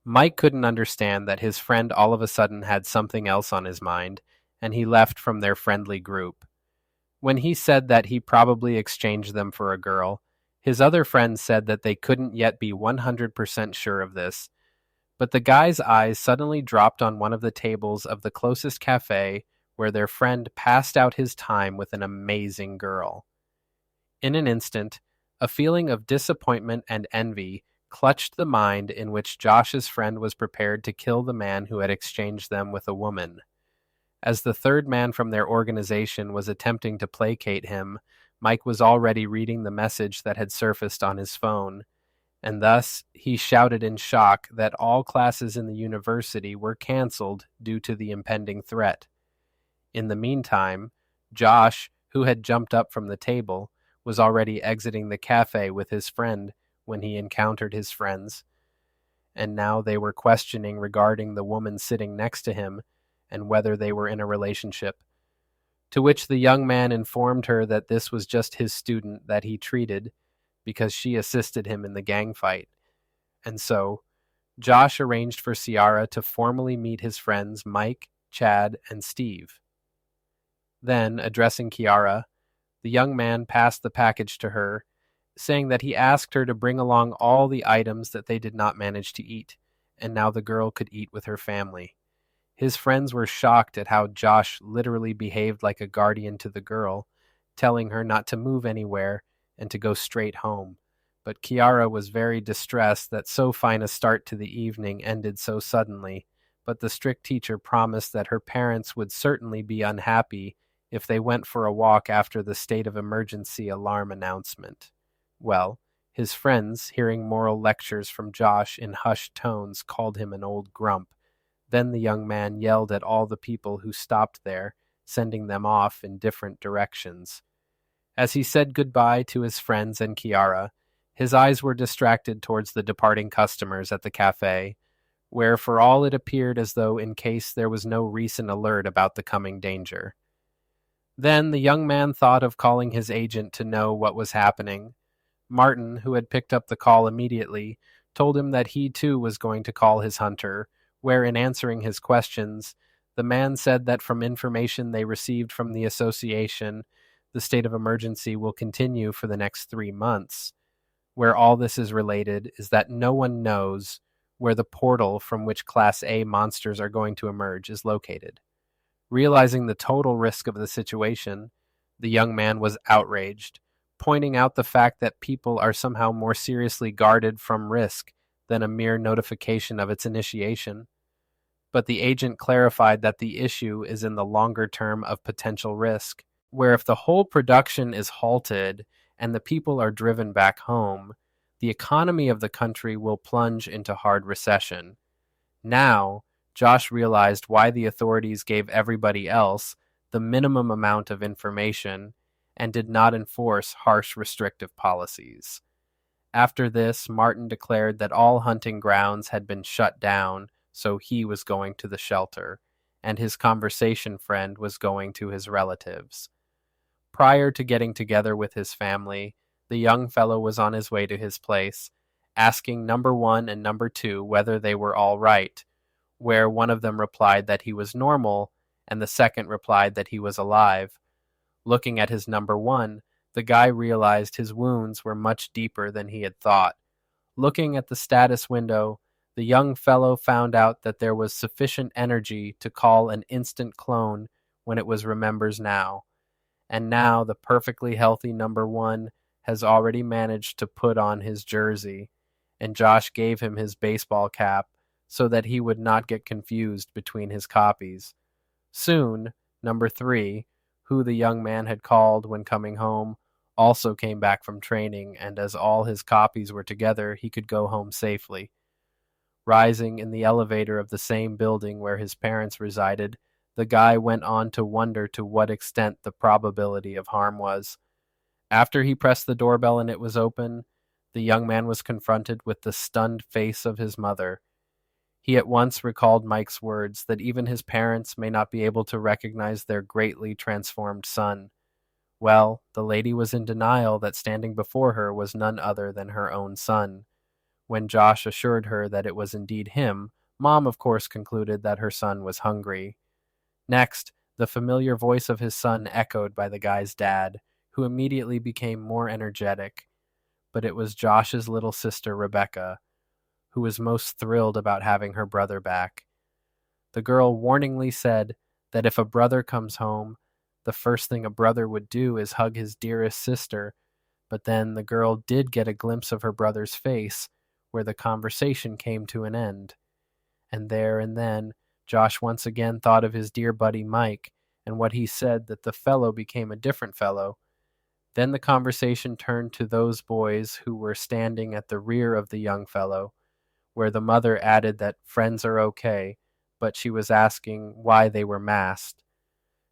Mike couldn't understand that his friend all of a sudden had something else on his mind, and he left from their friendly group. When he said that he probably exchanged them for a girl, his other friends said that they couldn't yet be 100% sure of this, but the guy's eyes suddenly dropped on one of the tables of the closest cafe where their friend passed out his time with an amazing girl. In an instant, a feeling of disappointment and envy clutched the mind in which Josh's friend was prepared to kill the man who had exchanged them with a woman. As the third man from their organization was attempting to placate him, Mike was already reading the message that had surfaced on his phone, and thus he shouted in shock that all classes in the university were canceled due to the impending threat. In the meantime, Josh, who had jumped up from the table, was already exiting the cafe with his friend when he encountered his friends, and now they were questioning regarding the woman sitting next to him and whether they were in a relationship, to which the young man informed her that this was just his student that he treated because she assisted him in the gang fight. And so, Josh arranged for Ciara to formally meet his friends Mike, Chad, and Steve. Then, addressing Kiara, the young man passed the package to her, saying that he asked her to bring along all the items that they did not manage to eat, and now the girl could eat with her family. His friends were shocked at how Josh literally behaved like a guardian to the girl, telling her not to move anywhere and to go straight home. But Kiara was very distressed that so fine a start to the evening ended so suddenly, but the strict teacher promised that her parents would certainly be unhappy if they went for a walk after the state of emergency alarm announcement. Well, his friends, hearing moral lectures from Josh in hushed tones, called him an old grump. Then the young man yelled at all the people who stopped there, sending them off in different directions. As he said goodbye to his friends and Kiara, his eyes were distracted towards the departing customers at the cafe, where for all it appeared as though in case there was no recent alert about the coming danger. Then the young man thought of calling his agent to know what was happening. Martin, who had picked up the call immediately, told him that he too was going to call his hunter, where in answering his questions, the man said that from information they received from the association, the state of emergency will continue for the next 3 months. Where all this is related is that no one knows where the portal from which Class A monsters are going to emerge is located. Realizing the total risk of the situation, the young man was outraged, pointing out the fact that people are somehow more seriously guarded from risk than a mere notification of its initiation. But the agent clarified that the issue is in the longer term of potential risk, where if the whole production is halted and the people are driven back home, the economy of the country will plunge into hard recession. Now, Josh realized why the authorities gave everybody else the minimum amount of information and did not enforce harsh restrictive policies. After this, Martin declared that all hunting grounds had been shut down, so he was going to the shelter, and his conversation friend was going to his relatives. Prior to getting together with his family, the young fellow was on his way to his place, asking number 1 and number 2 whether they were all right, where one of them replied that he was normal, and the second replied that he was alive. Looking at his number 1, the guy realized his wounds were much deeper than he had thought. Looking at the status window, the young fellow found out that there was sufficient energy to call an instant clone when it was remembers now. And now the perfectly healthy number 1 has already managed to put on his jersey, and Josh gave him his baseball cap so that he would not get confused between his copies. Soon, number 3, who the young man had called when coming home, also came back from training, and as all his copies were together, he could go home safely. Rising in the elevator of the same building where his parents resided, the guy went on to wonder to what extent the probability of harm was. After he pressed the doorbell and it was open, the young man was confronted with the stunned face of his mother. He at once recalled Mike's words that even his parents may not be able to recognize their greatly transformed son. Well, the lady was in denial that standing before her was none other than her own son. When Josh assured her that it was indeed him, Mom, of course, concluded that her son was hungry. Next, the familiar voice of his son echoed by the guy's dad, who immediately became more energetic. But it was Josh's little sister, Rebecca, who was most thrilled about having her brother back. The girl warningly said that if a brother comes home, the first thing a brother would do is hug his dearest sister. But then the girl did get a glimpse of her brother's face, where the conversation came to an end. And there and then, Josh once again thought of his dear buddy Mike, and what he said that the fellow became a different fellow. Then the conversation turned to those boys who were standing at the rear of the young fellow, where the mother added that friends are okay, but she was asking why they were masked.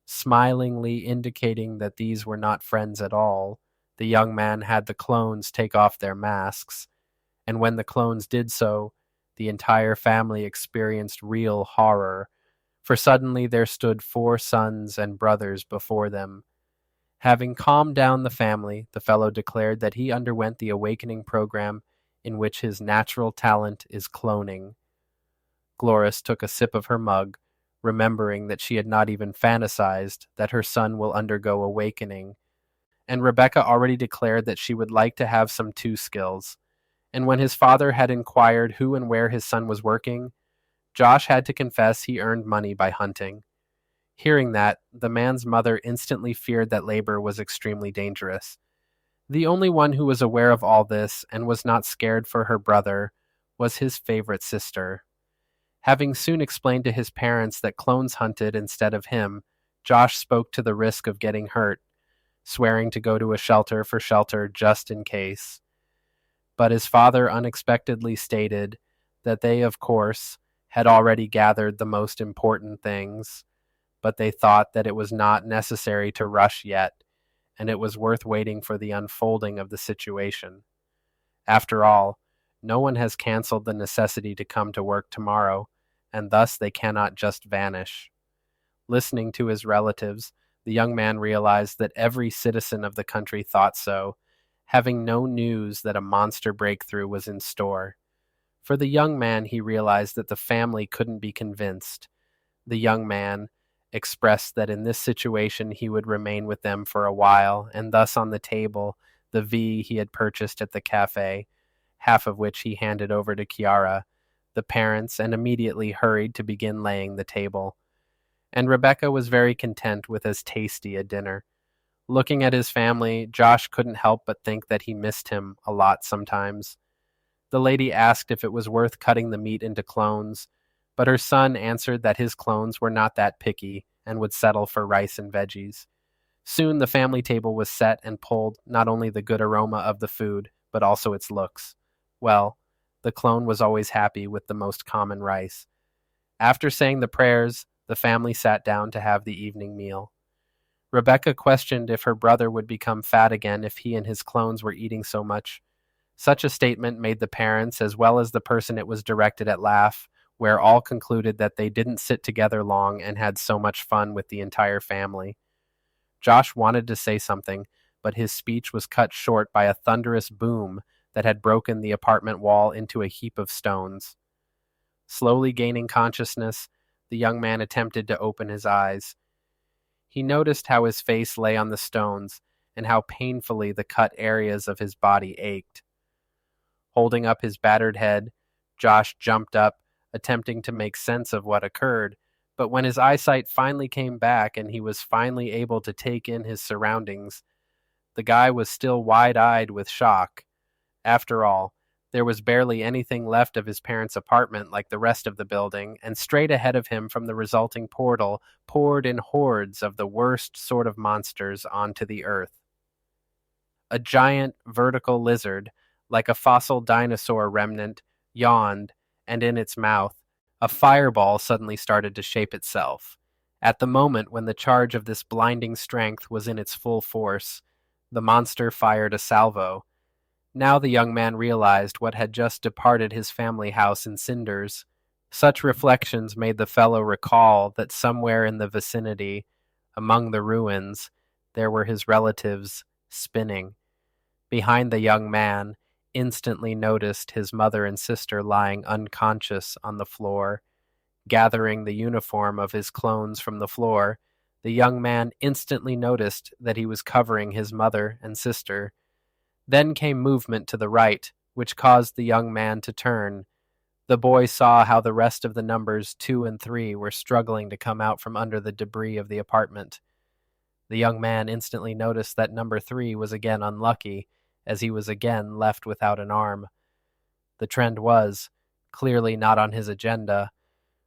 Smilingly indicating that these were not friends at all, the young man had the clones take off their masks, and when the clones did so, the entire family experienced real horror, for suddenly there stood 4 sons and brothers before them. Having calmed down the family, the fellow declared that he underwent the awakening program in which his natural talent is cloning. Gloris took a sip of her mug, remembering that she had not even fantasized that her son will undergo awakening, and Rebecca already declared that she would like to have some 2 skills. And when his father had inquired who and where his son was working, Josh had to confess he earned money by hunting. Hearing that, the man's mother instantly feared that labor was extremely dangerous. The only one who was aware of all this and was not scared for her brother was his favorite sister. Having soon explained to his parents that clones hunted instead of him, Josh spoke to the risk of getting hurt, swearing to go to a shelter for shelter just in case. But his father unexpectedly stated that they, of course, had already gathered the most important things, but they thought that it was not necessary to rush yet, and it was worth waiting for the unfolding of the situation. After all, no one has canceled the necessity to come to work tomorrow, and thus they cannot just vanish. Listening to his relatives, the young man realized that every citizen of the country thought so, having no news that a monster breakthrough was in store. For the young man, he realized that the family couldn't be convinced. The young man expressed that in this situation he would remain with them for a while, and thus on the table, the V he had purchased at the cafe, half of which he handed over to Kiara, the parents, and immediately hurried to begin laying the table. And Rebecca was very content with as tasty a dinner. Looking at his family, Josh couldn't help but think that he missed him a lot sometimes. The lady asked if it was worth cutting the meat into clones, but her son answered that his clones were not that picky and would settle for rice and veggies. Soon the family table was set and pulled not only the good aroma of the food, but also its looks. Well, the clone was always happy with the most common rice. After saying the prayers, the family sat down to have the evening meal. Rebecca questioned if her brother would become fat again if he and his clones were eating so much. Such a statement made the parents, as well as the person it was directed at, laugh, where all concluded that they didn't sit together long and had so much fun with the entire family. Josh wanted to say something, but his speech was cut short by a thunderous boom that had broken the apartment wall into a heap of stones. Slowly gaining consciousness, the young man attempted to open his eyes. He noticed how his face lay on the stones and how painfully the cut areas of his body ached. Holding up his battered head, Josh jumped up, attempting to make sense of what occurred, but when his eyesight finally came back and he was finally able to take in his surroundings, the guy was still wide-eyed with shock. After all, there was barely anything left of his parents' apartment like the rest of the building, and straight ahead of him from the resulting portal poured in hordes of the worst sort of monsters onto the earth. A giant vertical lizard, like a fossil dinosaur remnant, yawned, and in its mouth, a fireball suddenly started to shape itself. At the moment when the charge of this blinding strength was in its full force, the monster fired a salvo. Now the young man realized what had just departed his family house in cinders. Such reflections made the fellow recall that somewhere in the vicinity, among the ruins, there were his relatives spinning. Behind the young man, instantly noticed his mother and sister lying unconscious on the floor. Gathering the uniform of his clones from the floor, the young man instantly noticed that he was covering his mother and sister. Then came movement to the right, which caused the young man to turn. The boy saw how the rest of the numbers 2 and 3 were struggling to come out from under the debris of the apartment. The young man instantly noticed that number 3 was again unlucky, as he was again left without an arm. The trend was, clearly not on his agenda,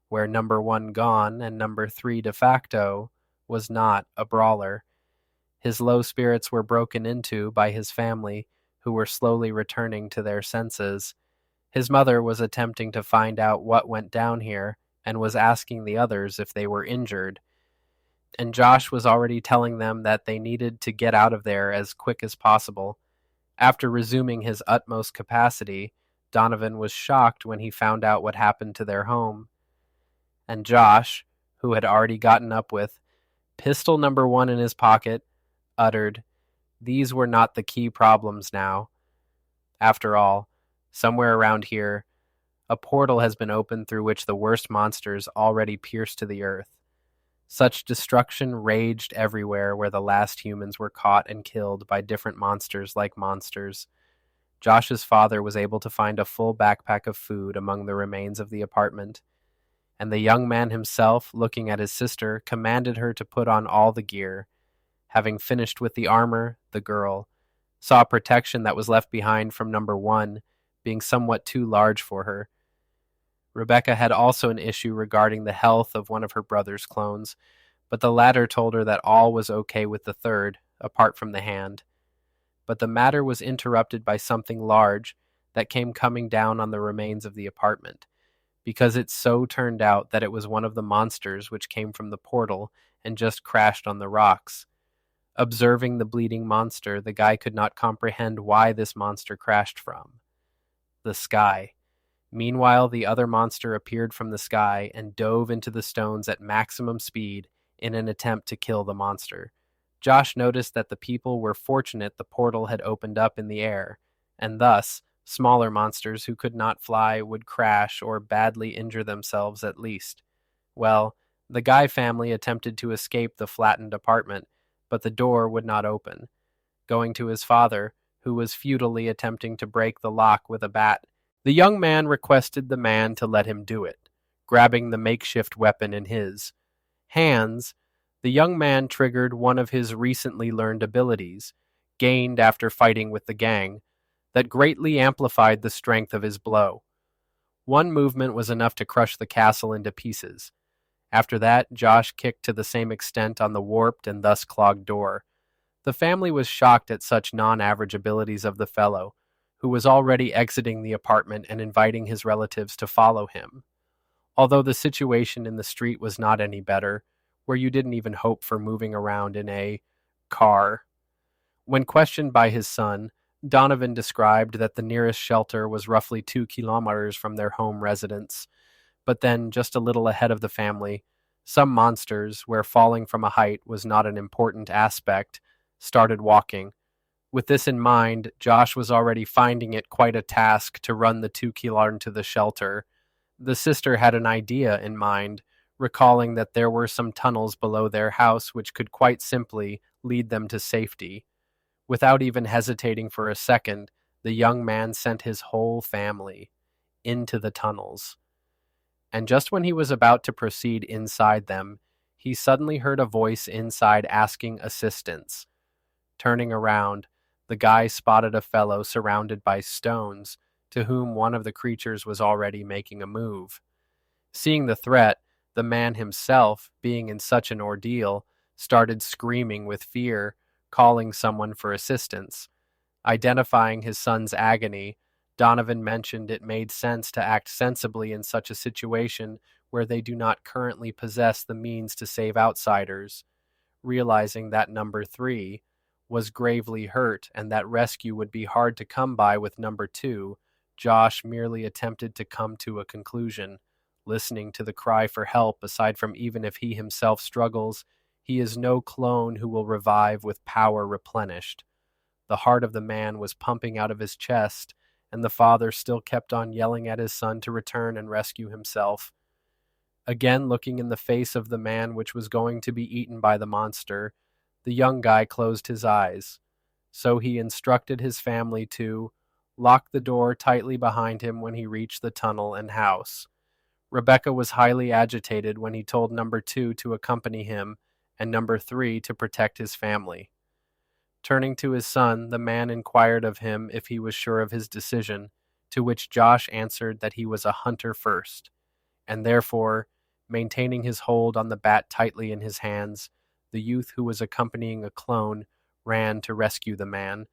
where number 1 gone and number 3 de facto was not a brawler. His low spirits were broken into by his family, who were slowly returning to their senses. His mother was attempting to find out what went down here and was asking the others if they were injured. And Josh was already telling them that they needed to get out of there as quick as possible. After resuming his utmost capacity, Donovan was shocked when he found out what happened to their home. And Josh, who had already gotten up with pistol number 1 in his pocket, uttered, "These were not the key problems now. After all, somewhere around here, a portal has been opened through which the worst monsters already pierced to the earth. Such destruction raged everywhere where the last humans were caught and killed by different monsters like monsters. Josh's father was able to find a full backpack of food among the remains of the apartment, and the young man himself, looking at his sister, commanded her to put on all the gear. Having finished with the armor, the girl saw protection that was left behind from number 1 being somewhat too large for her. Rebecca had also an issue regarding the health of one of her brother's clones, but the latter told her that all was okay with the third, apart from the hand. But the matter was interrupted by something large that came coming down on the remains of the apartment, because it so turned out that it was one of the monsters which came from the portal and just crashed on the rocks. Observing the bleeding monster, the guy could not comprehend why this monster crashed from the sky. Meanwhile, the other monster appeared from the sky and dove into the stones at maximum speed in an attempt to kill the monster. Josh noticed that the people were fortunate the portal had opened up in the air, and thus, smaller monsters who could not fly would crash or badly injure themselves at least. Well, the Guy family attempted to escape the flattened apartment, but the door would not open. Going to his father, who was futilely attempting to break the lock with a bat, the young man requested the man to let him do it. Grabbing the makeshift weapon in his hands, the young man triggered one of his recently learned abilities, gained after fighting with the gang, that greatly amplified the strength of his blow. One movement was enough to crush the castle into pieces. After that, Josh kicked to the same extent on the warped and thus clogged door. The family was shocked at such non-average abilities of the fellow, who was already exiting the apartment and inviting his relatives to follow him. Although the situation in the street was not any better, where you didn't even hope for moving around in a car. When questioned by his son, Donovan described that the nearest shelter was roughly 2 kilometers from their home residence, but then just a little ahead of the family, some monsters, where falling from a height was not an important aspect, started walking. With this in mind, Josh was already finding it quite a task to run the 2 kilometers to the shelter. The sister had an idea in mind, recalling that there were some tunnels below their house which could quite simply lead them to safety. Without even hesitating for a second, the young man sent his whole family into the tunnels. And just when he was about to proceed inside them, he suddenly heard a voice inside asking assistance. Turning around, the guy spotted a fellow surrounded by stones, to whom one of the creatures was already making a move. Seeing the threat, the man himself, being in such an ordeal, started screaming with fear, calling someone for assistance. Identifying his son's agony, Donovan mentioned it made sense to act sensibly in such a situation where they do not currently possess the means to save outsiders. Realizing that number 3 was gravely hurt and that rescue would be hard to come by with number 2, Josh merely attempted to come to a conclusion. Listening to the cry for help, aside from even if he himself struggles, he is no clone who will revive with power replenished. The heart of the man was pumping out of his chest, and the father still kept on yelling at his son to return and rescue himself. Again, looking in the face of the man which was going to be eaten by the monster, the young guy closed his eyes. So he instructed his family to lock the door tightly behind him when he reached the tunnel and house. Rebecca was highly agitated when he told number 2 to accompany him and number 3 to protect his family. Turning to his son, the man inquired of him if he was sure of his decision, to which Josh answered that he was a hunter first, and therefore, maintaining his hold on the bat tightly in his hands, the youth who was accompanying a clone ran to rescue the man.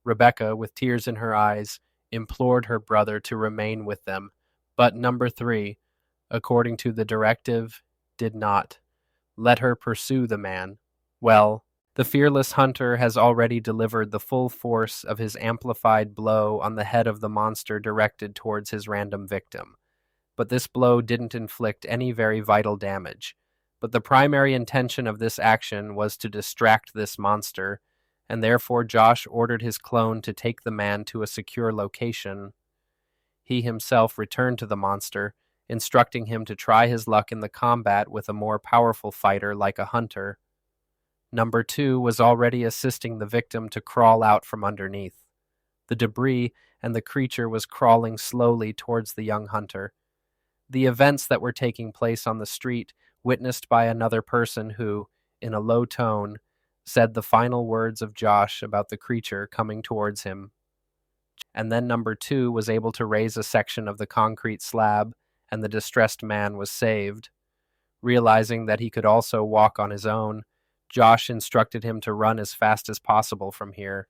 Rebecca, with tears in her eyes, implored her brother to remain with them, but number 3, according to the directive, did not. Let her pursue the man. Well, the fearless hunter has already delivered the full force of his amplified blow on the head of the monster directed towards his random victim. But this blow didn't inflict any very vital damage. But the primary intention of this action was to distract this monster, and therefore Josh ordered his clone to take the man to a secure location. He himself returned to the monster, instructing him to try his luck in the combat with a more powerful fighter like a hunter. Number 2 was already assisting the victim to crawl out from underneath. The debris and the creature was crawling slowly towards the young hunter. The events that were taking place on the street, witnessed by another person who, in a low tone, said the final words of Josh about the creature coming towards him. And then number 2 was able to raise a section of the concrete slab, and the distressed man was saved. Realizing that he could also walk on his own, Josh instructed him to run as fast as possible from here,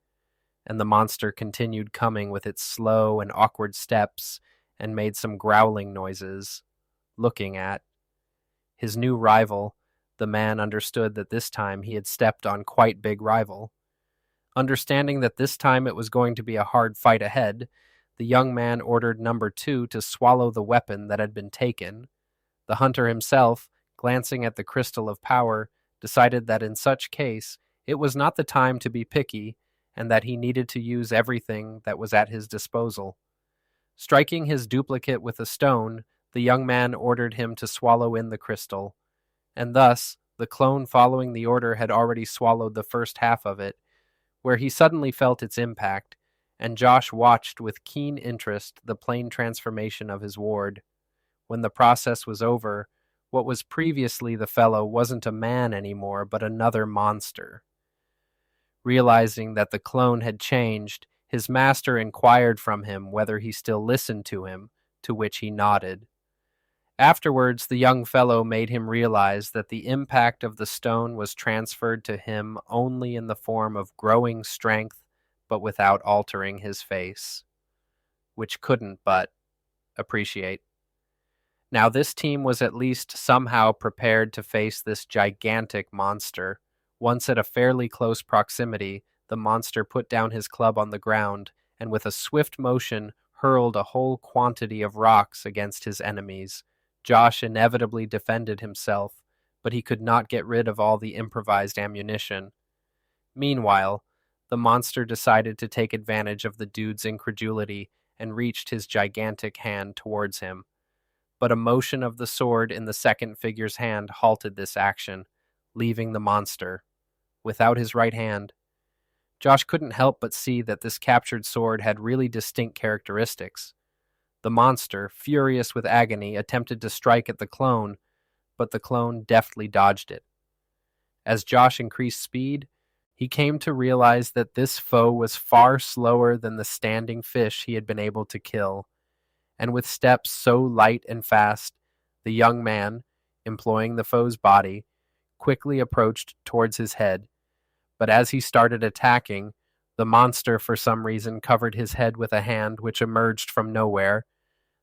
and the monster continued coming with its slow and awkward steps and made some growling noises, looking at his new rival. The man understood that this time he had stepped on quite big rival. Understanding that this time it was going to be a hard fight ahead, the young man ordered number 2 to swallow the weapon that had been taken. The hunter himself, glancing at the crystal of power, decided that in such case it was not the time to be picky, and that he needed to use everything that was at his disposal. Striking his duplicate with a stone, the young man ordered him to swallow in the crystal, and thus the clone following the order had already swallowed the first half of it, where he suddenly felt its impact, and Josh watched with keen interest the plain transformation of his ward. When the process was over, what was previously the fellow wasn't a man anymore, but another monster. Realizing that the clone had changed, his master inquired from him whether he still listened to him, to which he nodded. Afterwards, the young fellow made him realize that the impact of the stone was transferred to him only in the form of growing strength, but without altering his face, which couldn't but appreciate. Now this team was at least somehow prepared to face this gigantic monster. Once at a fairly close proximity, the monster put down his club on the ground, and with a swift motion hurled a whole quantity of rocks against his enemies. Josh inevitably defended himself, but he could not get rid of all the improvised ammunition. Meanwhile, the monster decided to take advantage of the dude's incredulity and reached his gigantic hand towards him. But a motion of the sword in the second figure's hand halted this action, leaving the monster without his right hand. Josh couldn't help but see that this captured sword had really distinct characteristics. The monster, furious with agony, attempted to strike at the clone, but the clone deftly dodged it. As Josh increased speed, he came to realize that this foe was far slower than the standing fish he had been able to kill, and with steps so light and fast, the young man, employing the foe's body, quickly approached towards his head. But as he started attacking, the monster for some reason covered his head with a hand which emerged from nowhere.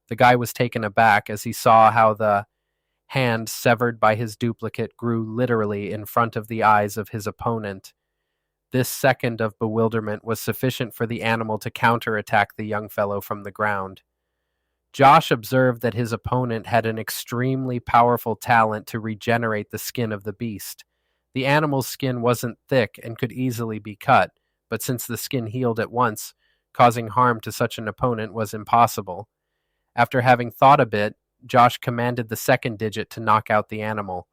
The guy was taken aback as he saw how the hand severed by his duplicate grew literally in front of the eyes of his opponent. This second of bewilderment was sufficient for the animal to counterattack the young fellow from the ground. Josh observed that his opponent had an extremely powerful talent to regenerate the skin of the beast. The animal's skin wasn't thick and could easily be cut, but since the skin healed at once, Causing harm to such an opponent was impossible. After having thought a bit, Josh commanded the second digit to knock out the animal.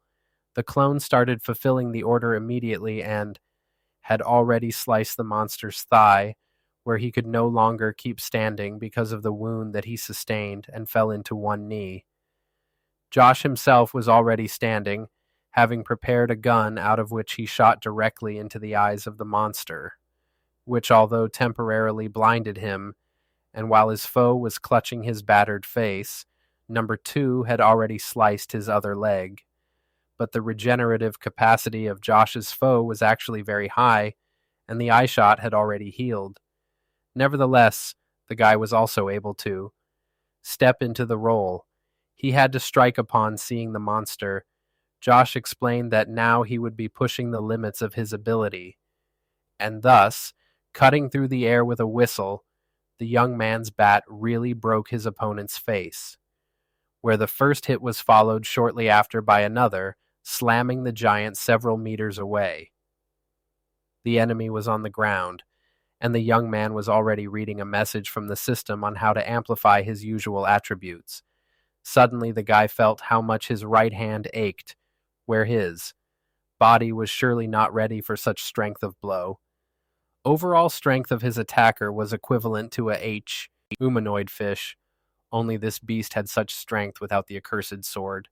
The clone started fulfilling the order immediately and had already sliced the monster's thigh, where he could no longer keep standing because of the wound that he sustained and fell into one knee. Josh himself was already standing, having prepared a gun out of which he shot directly into the eyes of the monster, which, although temporarily blinded him, and while his foe was clutching his battered face, number 2 had already sliced his other leg. But the regenerative capacity of Josh's foe was actually very high, and the eye shot had already healed. Nevertheless, the guy was also able to step into the role. He had to strike upon seeing the monster. Josh explained that now he would be pushing the limits of his ability, and thus, cutting through the air with a whistle, the young man's bat really broke his opponent's face, where the first hit was followed shortly after by another, slamming the giant several meters away. The enemy was on the ground, and the young man was already reading a message from the system on how to amplify his usual attributes. Suddenly the guy felt how much his right hand ached, where his body was surely not ready for such strength of blow. Overall strength of his attacker was equivalent to a humanoid fish, only this beast had such strength without the accursed sword.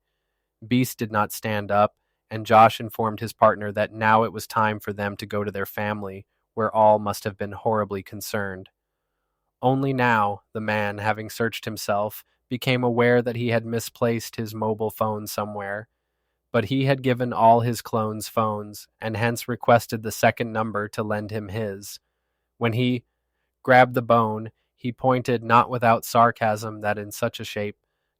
Beast did not stand up, and Josh informed his partner that now it was time for them to go to their family, where all must have been horribly concerned. Only now, the man, having searched himself, became aware that he had misplaced his mobile phone somewhere, but he had given all his clones phones, and hence requested the second number to lend him his. When he grabbed the bone, he pointed not without sarcasm that in such a shape,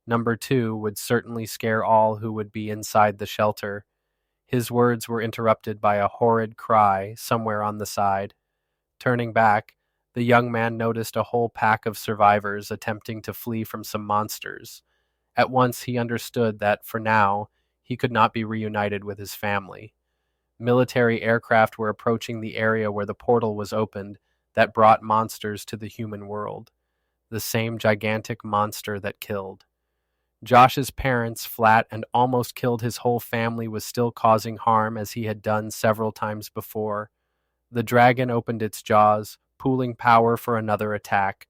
number 2 would certainly scare all who would be inside the shelter. His words were interrupted by a horrid cry somewhere on the side. Turning back, the young man noticed a whole pack of survivors attempting to flee from some monsters. At once he understood that, for now, he could not be reunited with his family. Military aircraft were approaching the area where the portal was opened that brought monsters to the human world. The same gigantic monster that killed. Josh's parents, flat and almost killed his whole family, was still causing harm as he had done several times before. The dragon opened its jaws, pooling power for another attack,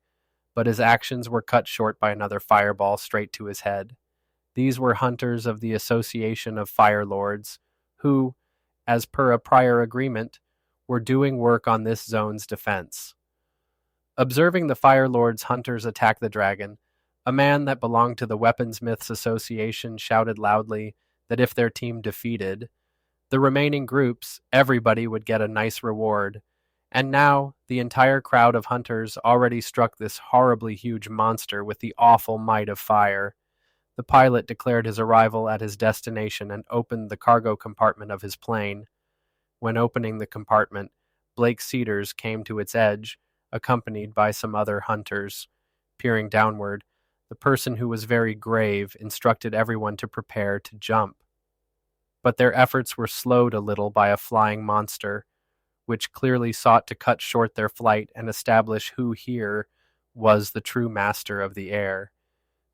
but his actions were cut short by another fireball straight to his head. These were hunters of the Association of Fire Lords, who, as per a prior agreement, were doing work on this zone's defense. Observing the Fire Lord's hunters attack the dragon, a man that belonged to the Weaponsmiths Association shouted loudly that if their team defeated the remaining groups, everybody would get a nice reward. And now, the entire crowd of hunters already struck this horribly huge monster with the awful might of fire. The pilot declared his arrival at his destination and opened the cargo compartment of his plane. When opening the compartment, Blake Cedars came to its edge, accompanied by some other hunters. Peering downward, the person who was very grave instructed everyone to prepare to jump. But their efforts were slowed a little by a flying monster, which clearly sought to cut short their flight and establish who here was the true master of the air.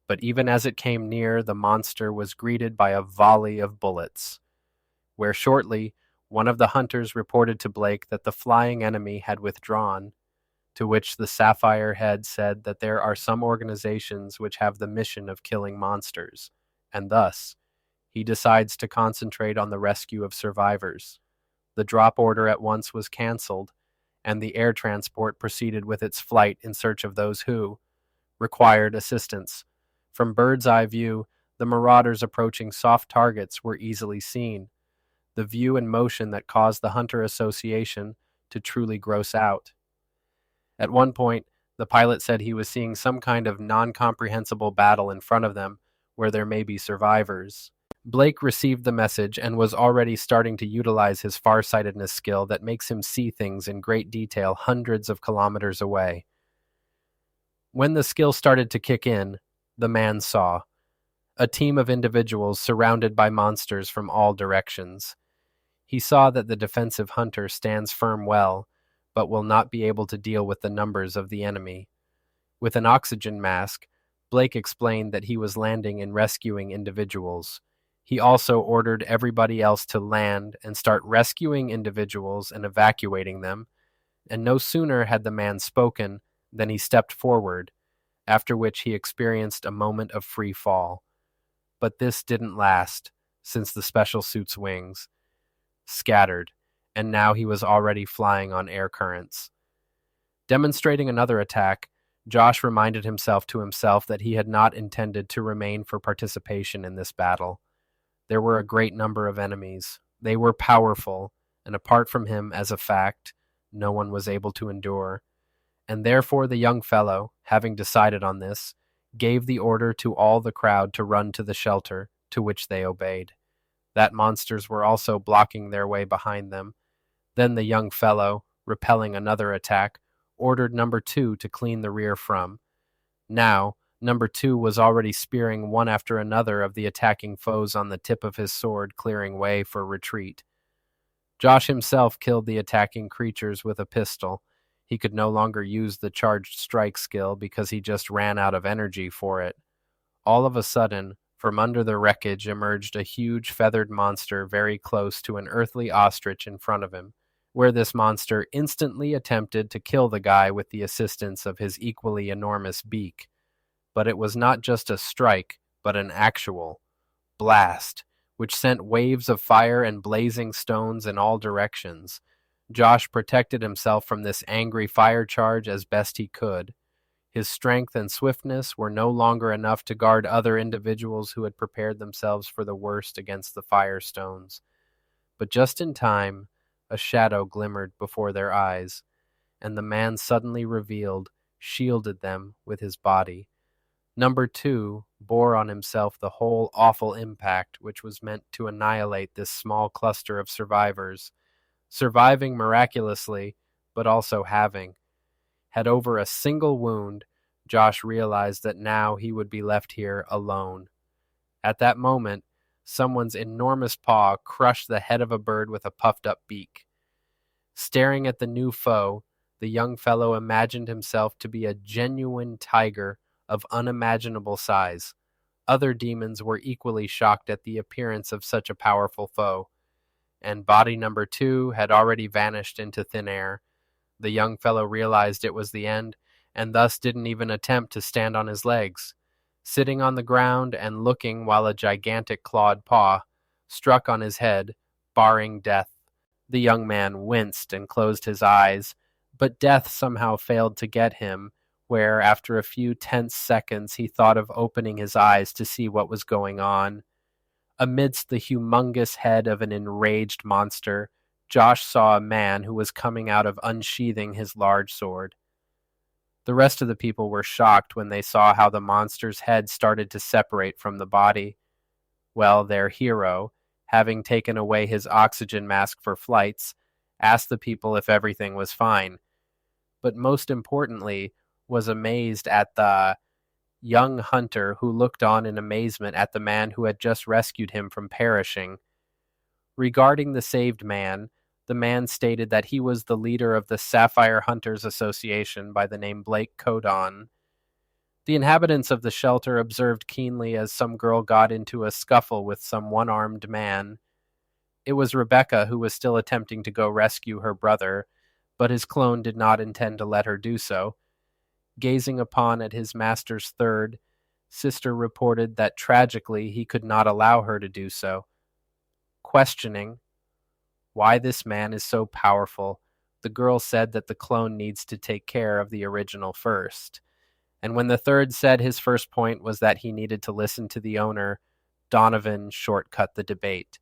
But even as it came near, the monster was greeted by a volley of bullets, where shortly one of the hunters reported to Blake that the flying enemy had withdrawn, to which the Sapphire Head said that there are some organizations which have the mission of killing monsters, and thus he decides to concentrate on the rescue of survivors. The drop order at once was cancelled, and the air transport proceeded with its flight in search of those who required assistance. From bird's eye view, the marauders approaching soft targets were easily seen, the view and motion that caused the Hunter Association to truly gross out. At one point, the pilot said he was seeing some kind of non-comprehensible battle in front of them where there may be survivors. Blake received the message and was already starting to utilize his farsightedness skill that makes him see things in great detail hundreds of kilometers away. When the skill started to kick in, the man saw a team of individuals surrounded by monsters from all directions. He saw that the defensive hunter stands firm well, but will not be able to deal with the numbers of the enemy. With an oxygen mask, Blake explained that he was landing and rescuing individuals. He also ordered everybody else to land and start rescuing individuals and evacuating them, and no sooner had the man spoken than he stepped forward, after which he experienced a moment of free fall. But this didn't last, since the special suit's wings scattered, and now he was already flying on air currents. Demonstrating another attack, Josh reminded himself that he had not intended to remain for participation in this battle. There were a great number of enemies. They were powerful, and apart from him, as a fact, no one was able to endure. And therefore the young fellow, having decided on this, gave the order to all the crowd to run to the shelter, to which they obeyed. That monsters were also blocking their way behind them. Then the young fellow, repelling another attack, ordered number 2 to clean the rear from. Now, number 2 was already spearing one after another of the attacking foes on the tip of his sword, clearing way for retreat. Josh himself killed the attacking creatures with a pistol. He could no longer use the charged strike skill because he just ran out of energy for it. All of a sudden, from under the wreckage emerged a huge feathered monster very close to an earthly ostrich in front of him, where this monster instantly attempted to kill the guy with the assistance of his equally enormous beak. But it was not just a strike, but an actual blast, which sent waves of fire and blazing stones in all directions. Josh protected himself from this angry fire charge as best he could. His strength and swiftness were no longer enough to guard other individuals who had prepared themselves for the worst against the firestones. But just in time, a shadow glimmered before their eyes, and the man suddenly revealed, shielded them with his body. Number 2 bore on himself the whole awful impact which was meant to annihilate this small cluster of survivors, surviving miraculously, but also having had over a single wound. Josh realized that now he would be left here alone. At that moment, someone's enormous paw crushed the head of a bird with a puffed-up beak. Staring at the new foe, the young fellow imagined himself to be a genuine tiger of unimaginable size. Other demons were equally shocked at the appearance of such a powerful foe, and body number 2 had already vanished into thin air. The young fellow realized it was the end, and thus didn't even attempt to stand on his legs. Sitting on the ground and looking while a gigantic clawed paw struck on his head, barring death. The young man winced and closed his eyes, but death somehow failed to get him, where after a few tense seconds he thought of opening his eyes to see what was going on. Amidst the humongous head of an enraged monster, Josh saw a man who was coming out of unsheathing his large sword. The rest of the people were shocked when they saw how the monster's head started to separate from the body. Well, their hero, having taken away his oxygen mask for flights, asked the people if everything was fine, but most importantly, was amazed at the young hunter who looked on in amazement at the man who had just rescued him from perishing. Regarding the saved man, the man stated that he was the leader of the Sapphire Hunters Association by the name Blake Codon. The inhabitants of the shelter observed keenly as some girl got into a scuffle with some one-armed man. It was Rebecca who was still attempting to go rescue her brother, but his clone did not intend to let her do so. Gazing upon at his master's third, sister reported that tragically he could not allow her to do so. Questioning why this man is so powerful, the girl said that the clone needs to take care of the original first. And when the third said his first point was that he needed to listen to the owner, Donovan shortcut the debate,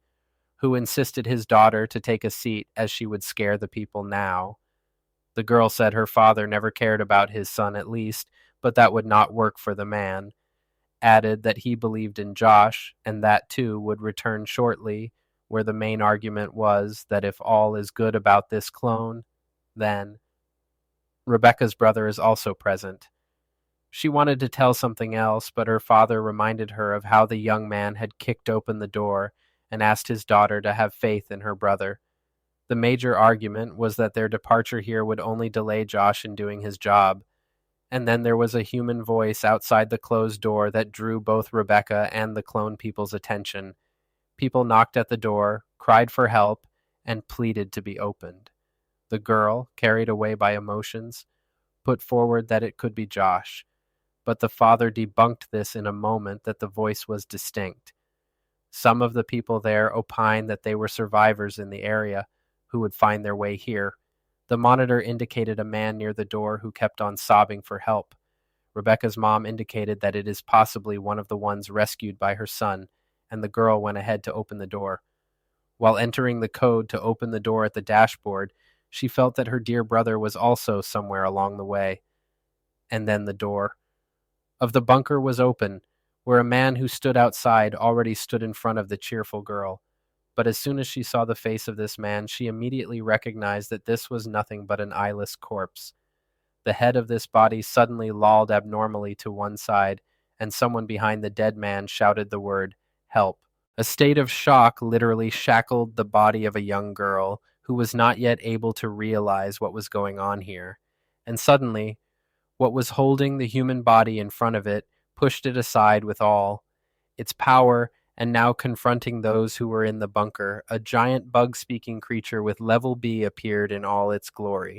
who insisted his daughter to take a seat as she would scare the people now. The girl said her father never cared about his son at least, but that would not work for the man. Added that he believed in Josh, and that too would return shortly, where the main argument was that if all is good about this clone, then Rebecca's brother is also present. She wanted to tell something else, but her father reminded her of how the young man had kicked open the door and asked his daughter to have faith in her brother. The major argument was that their departure here would only delay Josh in doing his job. And then there was a human voice outside the closed door that drew both Rebecca and the clone people's attention. People knocked at the door, cried for help, and pleaded to be opened. The girl, carried away by emotions, put forward that it could be Josh, but the father debunked this in a moment that the voice was distinct. Some of the people there opined that they were survivors in the area who would find their way here. The monitor indicated a man near the door who kept on sobbing for help. Rebecca's mom indicated that it is possibly one of the ones rescued by her son, and the girl went ahead to open the door. While entering the code to open the door at the dashboard, she felt that her dear brother was also somewhere along the way. And then the door of the bunker was open, where a man who stood outside already stood in front of the cheerful girl. But as soon as she saw the face of this man, she immediately recognized that this was nothing but an eyeless corpse. The head of this body suddenly lolled abnormally to one side, and someone behind the dead man shouted the word, "Help." A state of shock literally shackled the body of a young girl who was not yet able to realize what was going on here. And suddenly, what was holding the human body in front of it pushed it aside with all its power, and now confronting those who were in the bunker, a giant bug-speaking creature with level B appeared in all its glory.